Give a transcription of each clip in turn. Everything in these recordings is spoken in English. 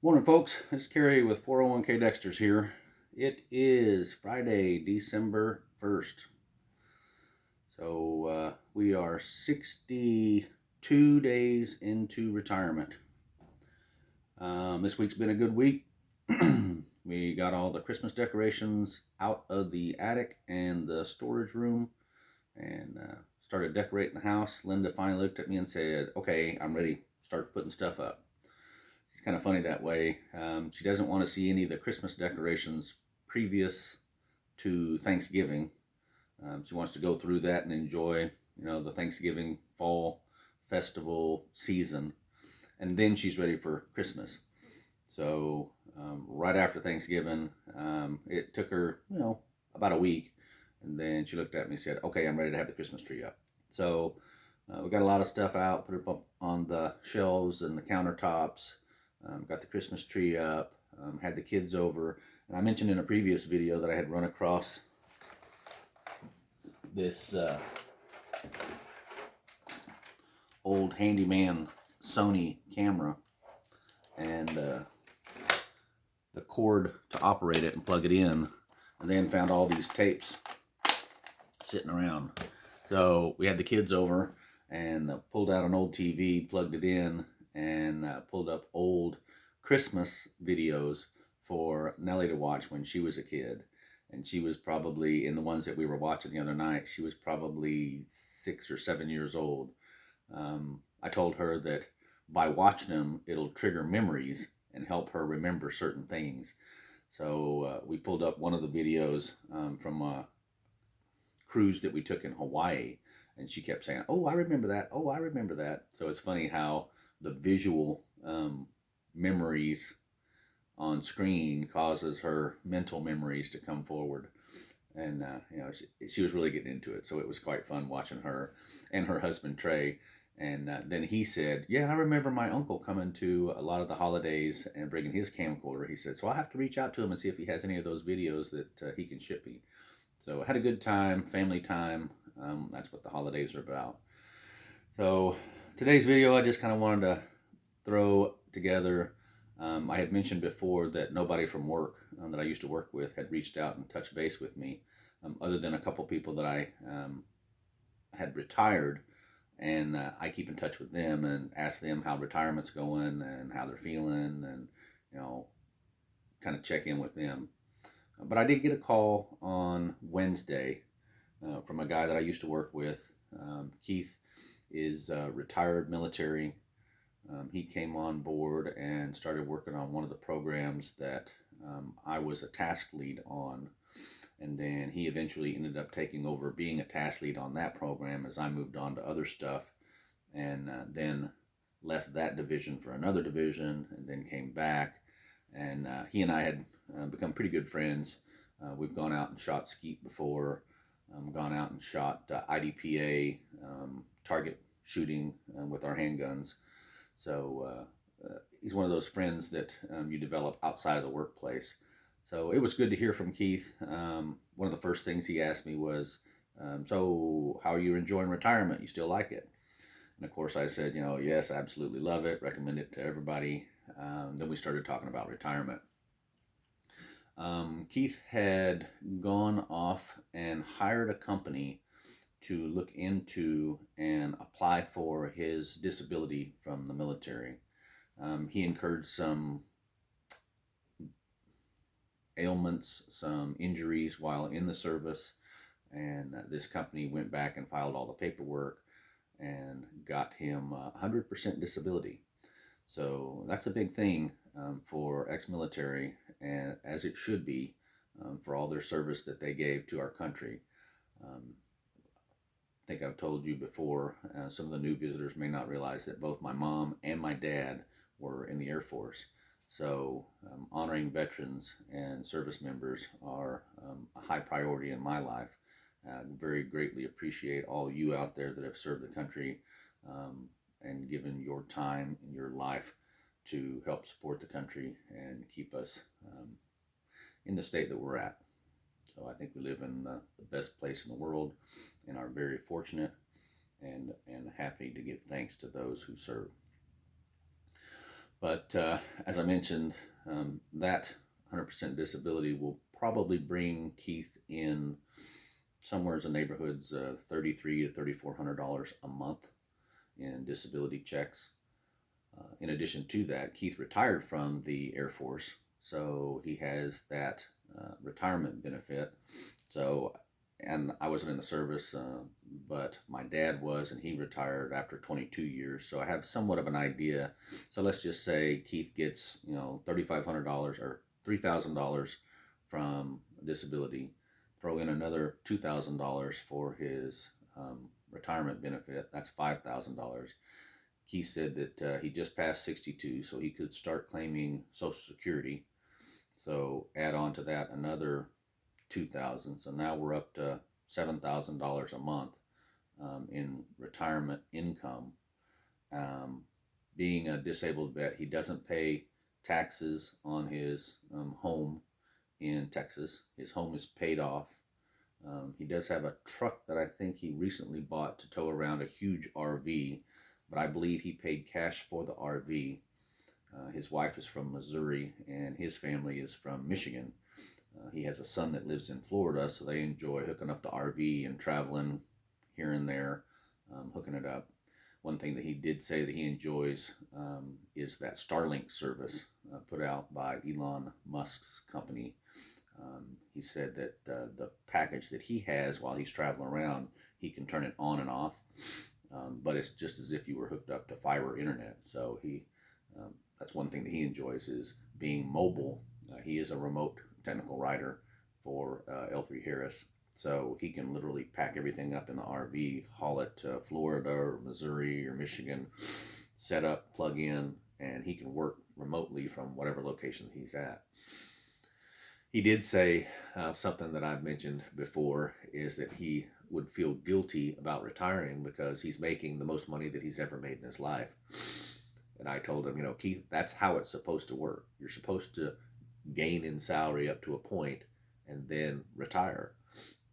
Morning, folks. It's Kerry with 401k Dexter's here. It is Friday, December 1st. So we are 62 days into retirement. This week's been a good week. We got all the Christmas decorations out of the attic and the storage room and started decorating the house. Linda finally looked at me and said, "Okay, I'm ready. Start putting stuff up." It's kind of funny that way. She doesn't want to see any of the Christmas decorations previous to Thanksgiving. She wants to go through that and enjoy, the Thanksgiving fall festival season, and then she's ready for Christmas. So right after Thanksgiving, it took her, about a week, and then she looked at me and said, "Okay, I'm ready to have the Christmas tree up." So we got a lot of stuff out, put it up on the shelves and the countertops. Got the Christmas tree up, had the kids over. And I mentioned in a previous video that I had run across this old handyman Sony camera and the cord to operate it and plug it in, and then found all these tapes sitting around. So we had the kids over and pulled out an old TV, plugged it in, and pulled up old Christmas videos for Nellie to watch when she was a kid. And she was probably, in the ones that we were watching the other night, she was probably 6 or 7 years old. I told her that by watching them, it'll trigger memories and help her remember certain things. So we pulled up one of the videos from a cruise that we took in Hawaii, and she kept saying, "Oh, I remember that. Oh, I remember that." So it's funny how the visual memories on screen causes her mental memories to come forward. And she was really getting into it, so it was quite fun watching her and her husband Trey. And then he said, "Yeah, I remember my uncle coming to a lot of the holidays and bringing his camcorder." He said, "So I'll have to reach out to him and see if he has any of those videos that he can ship me." So I had a good time, family time. That's what the holidays are about. So today's video, I just kind of wanted to throw together. I had mentioned before that nobody from work that I used to work with had reached out and touched base with me, other than a couple people that I had retired, and I keep in touch with them and ask them how retirement's going and how they're feeling, and kind of check in with them. But I did get a call on Wednesday from a guy that I used to work with. Keith is retired military. He came on board and started working on one of the programs that I was a task lead on. And then he eventually ended up taking over being a task lead on that program as I moved on to other stuff, and then left that division for another division, and then came back. And he and I had become pretty good friends. We've gone out and shot skeet before, gone out and shot IDPA target shooting with our handguns. So he's one of those friends that you develop outside of the workplace. So it was good to hear from Keith. One of the first things he asked me was, "So how are you enjoying retirement? You still like it?" And of course I said, "Yes, I absolutely love it. Recommend it to everybody." Then we started talking about retirement. Keith had gone off and hired a company to look into and apply for his disability from the military. He incurred some ailments, some injuries while in the service, and this company went back and filed all the paperwork and got him 100% disability. So that's a big thing for ex-military, and as it should be for all their service that they gave to our country. I think I've told you before, some of the new visitors may not realize that both my mom and my dad were in the Air Force. So honoring veterans and service members are a high priority in my life. Very greatly appreciate all you out there that have served the country and given your time and your life to help support the country and keep us in the state that we're at. So I think we live in the best place in the world and are very fortunate and happy to give thanks to those who serve. But as I mentioned, that 100% disability will probably bring Keith in somewhere in the neighborhoods of $3,300 to $3,400 a month in disability checks. In addition to that, Keith retired from the Air Force, so he has that retirement benefit. So, and I wasn't in the service, but my dad was, and he retired after 22 years. So I have somewhat of an idea. So let's just say Keith gets, $3,500 or $3,000 from disability. Throw in another $2,000 for his retirement benefit. That's $5,000. Keith said that he just passed 62, so he could start claiming Social Security. So add on to that another 2,000. So now we're up to $7,000 a month in retirement income. Um, Being a disabled vet, he doesn't pay taxes on his home in Texas. His home is paid off. He does have a truck that I think he recently bought to tow around a huge RV, but I believe he paid cash for the RV. His wife is from Missouri and his family is from Michigan. He has a son that lives in Florida, so they enjoy hooking up the RV and traveling here and there, hooking it up. One thing that he did say that he enjoys is that Starlink service put out by Elon Musk's company. He said that the package that he has while he's traveling around, he can turn it on and off, but it's just as if you were hooked up to fiber internet. So that's one thing that he enjoys is being mobile. He is a remote technical writer for L3 Harris, so he can literally pack everything up in the RV, haul it to Florida or Missouri or Michigan, set up, plug in, and he can work remotely from whatever location he's at. He did say something that I've mentioned before is that he would feel guilty about retiring because he's making the most money that he's ever made in his life. And I told him, Keith, that's how it's supposed to work. You're supposed to gain in salary up to a point and then retire.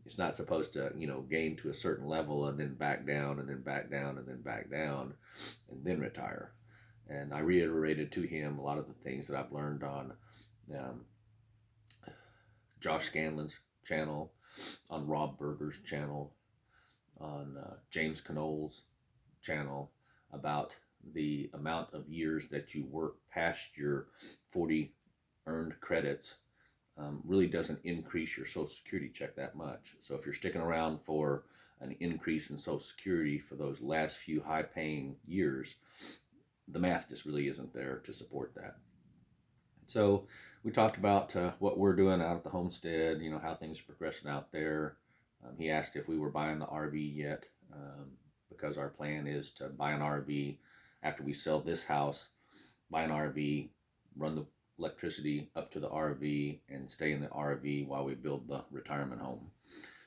It's not supposed to, gain to a certain level and then back down and then back down and then back down and then retire. And I reiterated to him a lot of the things that I've learned on Josh Scanlon's channel, on Rob Berger's channel, on James Knoll's channel about the amount of years that you work past your 40 earned credits really doesn't increase your Social Security check that much. So if you're sticking around for an increase in Social Security for those last few high paying years, the math just really isn't there to support that. So we talked about what we're doing out at the homestead, how things are progressing out there. He asked if we were buying the RV yet, because our plan is to buy an RV after we sell this house, buy an RV, run the electricity up to the RV, and stay in the RV while we build the retirement home.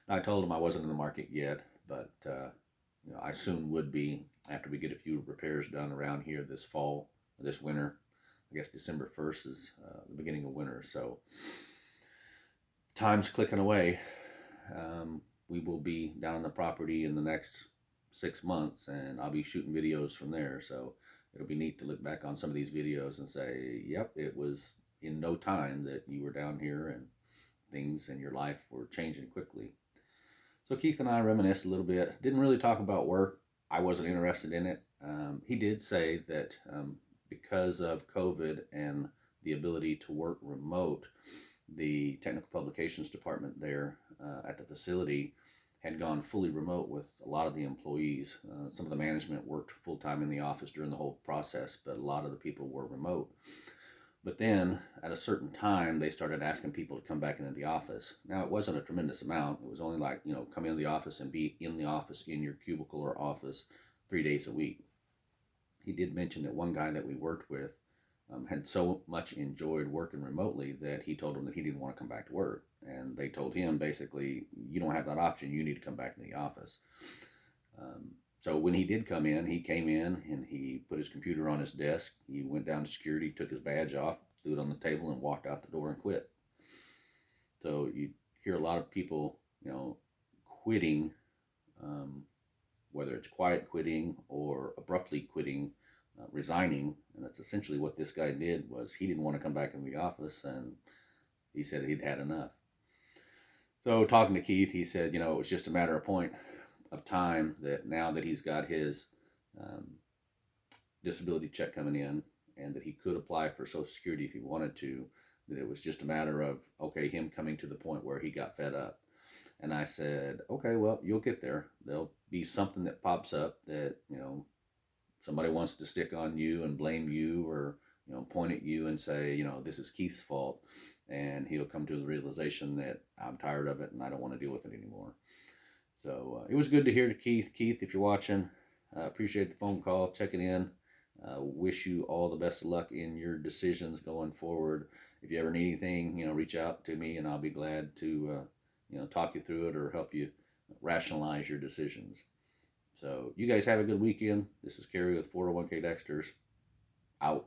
And I told him I wasn't in the market yet, but I soon would be after we get a few repairs done around here this fall, this winter. I guess December 1st is the beginning of winter, so time's clicking away. We will be down on the property in the next 6 months, and I'll be shooting videos from there, so it'll be neat to look back on some of these videos and say, yep, it was in no time that you were down here and things in your life were changing quickly. So Keith and I reminisced a little bit. Didn't really talk about work. I wasn't interested in it. He did say that because of COVID and the ability to work remote, the technical publications department there at the facility had gone fully remote with a lot of the employees. Some of the management worked full-time in the office during the whole process, but a lot of the people were remote. But then at a certain time, they started asking people to come back into the office. Now, it wasn't a tremendous amount. It was only like, come into the office and be in the office in your cubicle or office 3 days a week. He did mention that one guy that we worked with had so much enjoyed working remotely that he told them that he didn't want to come back to work. And they told him basically, you don't have that option. You need to come back to the office. So when he did come in, he came in and he put his computer on his desk. He went down to security, took his badge off, threw it on the table, and walked out the door and quit. So you hear a lot of people, quitting, whether it's quiet quitting or abruptly quitting resigning, and that's essentially what this guy did. Was he didn't want to come back in the office, and he said he'd had enough. So talking to Keith, he said, you know, it was just a matter of time that now that he's got his um, disability check coming in, and that he could apply for Social Security if he wanted to, that it was just a matter of, okay, him coming to the point where he got fed up. And I said, okay, well, you'll get there. There'll be something that pops up that, you know, somebody wants to stick on you and blame you, or, you know, point at you and say, you know, this is Keith's fault. And he'll come to the realization that I'm tired of it and I don't want to deal with it anymore. So it was good to hear to Keith. Keith, if you're watching, appreciate the phone call, checking in. Wish you all the best of luck in your decisions going forward. If you ever need anything, you know, reach out to me and I'll be glad to, you know, talk you through it or help you rationalize your decisions. So you guys have a good weekend. This is Kerry with 401k Dexters. Out.